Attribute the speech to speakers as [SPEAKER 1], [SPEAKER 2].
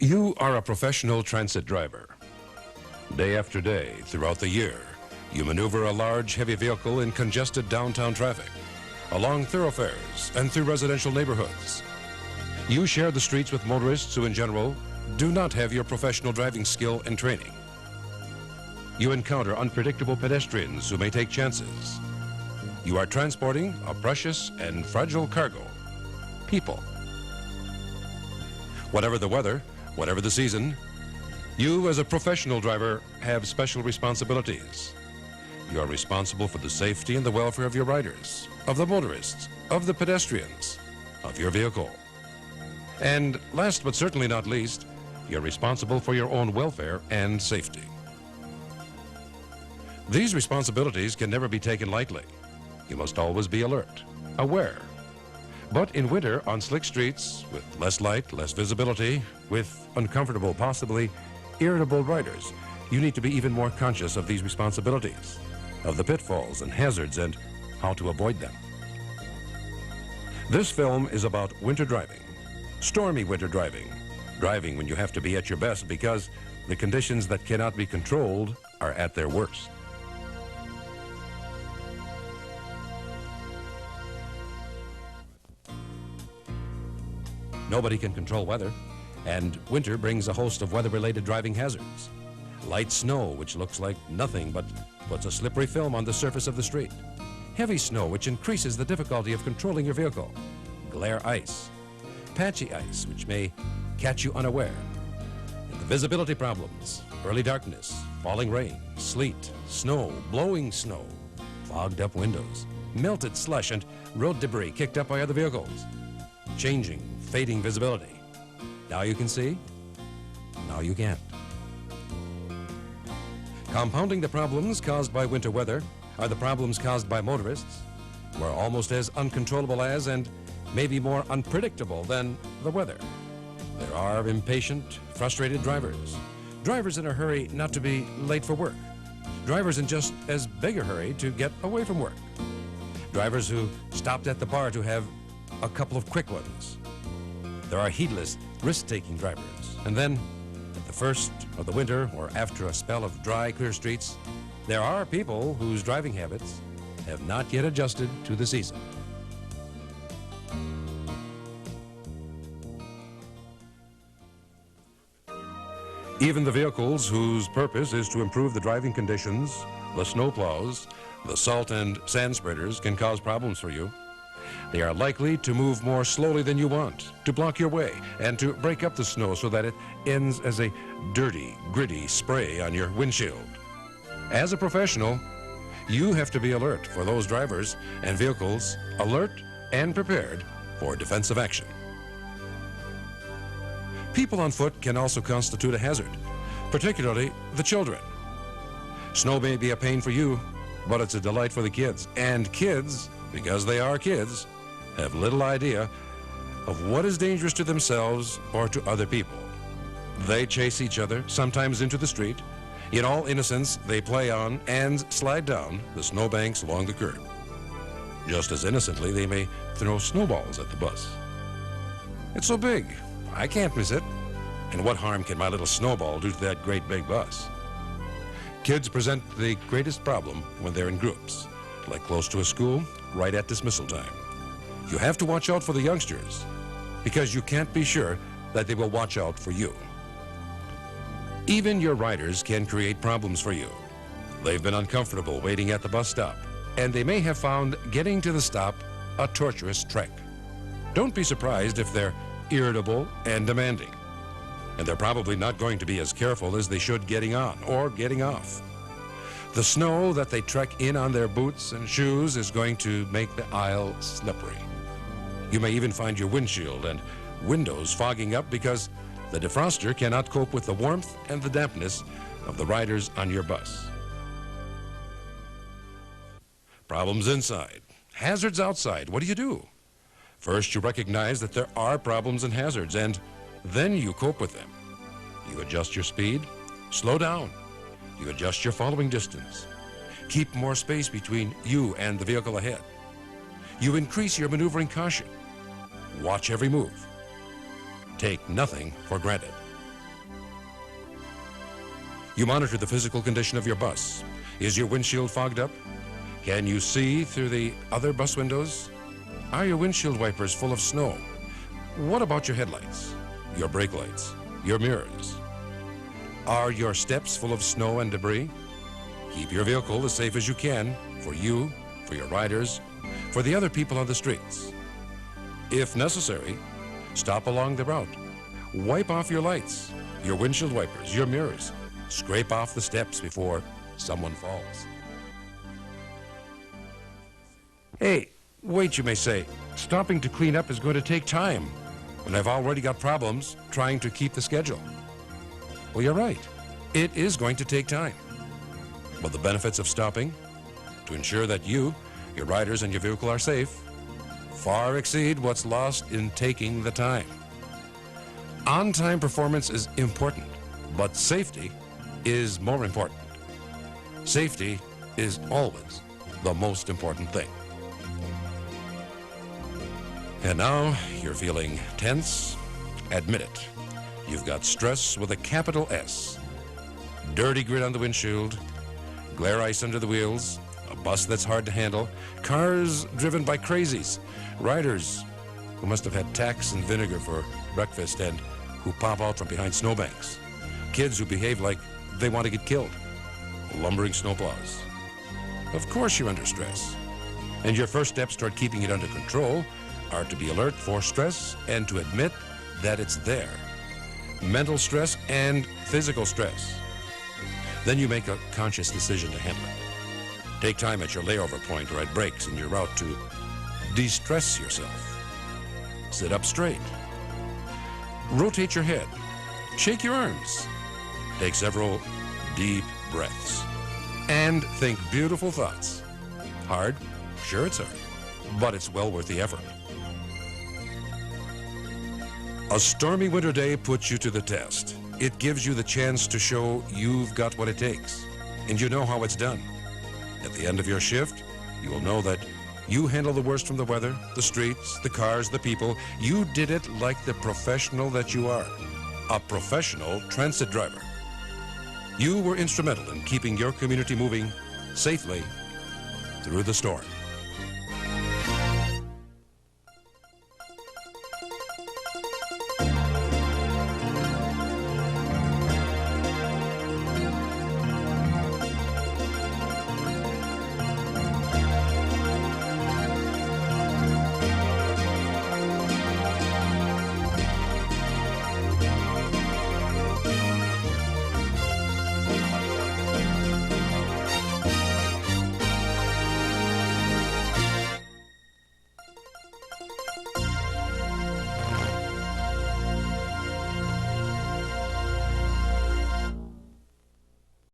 [SPEAKER 1] You are a professional transit driver. Day after day, throughout the year, you maneuver a large, heavy vehicle in congested downtown traffic, along thoroughfares and through residential neighborhoods. You share the streets with motorists who, in general, do not have your professional driving skill and training. You encounter unpredictable pedestrians who may take chances. You are transporting a precious and fragile cargo, people. Whatever the weather, whatever the season, you as a professional driver have special responsibilities. You are responsible for the safety and the welfare of your riders, of the motorists, of the pedestrians, of your vehicle. And last but certainly not least, you're responsible for your own welfare and safety. These responsibilities can never be taken lightly. You must always be alert, aware. But in winter, on slick streets, with less light, less visibility, with uncomfortable, possibly irritable riders, you need to be even more conscious of these responsibilities, of the pitfalls and hazards and how to avoid them. This film is about winter driving, stormy winter driving, driving when you have to be at your best because the conditions that cannot be controlled are at their worst. Nobody can control weather, and winter brings a host of weather-related driving hazards. Light snow, which looks like nothing but puts a slippery film on the surface of the street. Heavy snow, which increases the difficulty of controlling your vehicle. Glare ice. Patchy ice, which may catch you unaware. And the visibility problems, early darkness, falling rain, sleet, snow, blowing snow, fogged up windows, melted slush, and road debris kicked up by other vehicles. Changing, fading visibility. Now you can see, now you can't. Compounding the problems caused by winter weather are the problems caused by motorists, who are almost as uncontrollable as and maybe more unpredictable than the weather. There are impatient, frustrated drivers, drivers in a hurry not to be late for work, drivers in just as big a hurry to get away from work, drivers who stopped at the bar to have a couple of quick ones. There are heedless, risk-taking drivers. And then, at the first of the winter or after a spell of dry, clear streets, there are people whose driving habits have not yet adjusted to the season. Even the vehicles whose purpose is to improve the driving conditions, the snowplows, the salt and sand spreaders can cause problems for you. They are likely to move more slowly than you want, to block your way, and to break up the snow so that it ends as a dirty, gritty spray on your windshield. As a professional, you have to be alert for those drivers and vehicles, alert and prepared for defensive action. People on foot can also constitute a hazard, particularly the children. Snow may be a pain for you, but it's a delight for the kids. And kids, because they are kids, have little idea of what is dangerous to themselves or to other people. They chase each other, sometimes into the street. In all innocence, they play on and slide down the snowbanks along the curb. Just as innocently, they may throw snowballs at the bus. It's so big, I can't miss it. And what harm can my little snowball do to that great big bus? Kids present the greatest problem when they're in groups, like close to a school, right at dismissal time. You have to watch out for the youngsters because you can't be sure that they will watch out for you. Even your riders can create problems for you. They've been uncomfortable waiting at the bus stop, and they may have found getting to the stop a torturous trek. Don't be surprised if they're irritable and demanding, and they're probably not going to be as careful as they should getting on or getting off. The snow that they trek in on their boots and shoes is going to make the aisle slippery. You may even find your windshield and windows fogging up because the defroster cannot cope with the warmth and the dampness of the riders on your bus. Problems inside, hazards outside. What do? First, you recognize that there are problems and hazards, and then you cope with them. You adjust your speed, slow down. You adjust your following distance. Keep more space between you and the vehicle ahead. You increase your maneuvering caution. Watch every move. Take nothing for granted. You monitor the physical condition of your bus. Is your windshield fogged up? Can you see through the other bus windows? Are your windshield wipers full of snow? What about your headlights, your brake lights, your mirrors? Are your steps full of snow and debris? Keep your vehicle as safe as you can for you, for your riders, for the other people on the streets. If necessary, stop along the route. Wipe off your lights, your windshield wipers, your mirrors. Scrape off the steps before someone falls. Hey, wait, you may say. Stopping to clean up is going to take time, and I've already got problems trying to keep the schedule. Well, you're right. It is going to take time. But the benefits of stopping to ensure that you, your riders, and your vehicle are safe far exceed what's lost in taking the time. On-time performance is important, but safety is more important. Safety is always the most important thing. And now you're feeling tense? Admit it. You've got stress with a capital S. Dirty grit on the windshield, glare ice under the wheels, a bus that's hard to handle, cars driven by crazies, riders who must have had tacks and vinegar for breakfast and who pop out from behind snowbanks, kids who behave like they want to get killed, lumbering snowplows. Of course you're under stress. And your first steps toward keeping it under control are to be alert for stress and to admit that it's there. Mental stress and physical stress. Then you make a conscious decision to handle it. Take time at your layover point or at breaks in your route to de-stress yourself. Sit up straight. Rotate your head. Shake your arms. Take several deep breaths. And think beautiful thoughts. Hard? Sure it's hard. But it's well worth the effort. A stormy winter day puts you to the test. It gives you the chance to show you've got what it takes, and you know how it's done. At the end of your shift, you will know that you handle the worst from the weather, the streets, the cars, the people. You did it like the professional that you are, a professional transit driver. You were instrumental in keeping your community moving safely through the storm.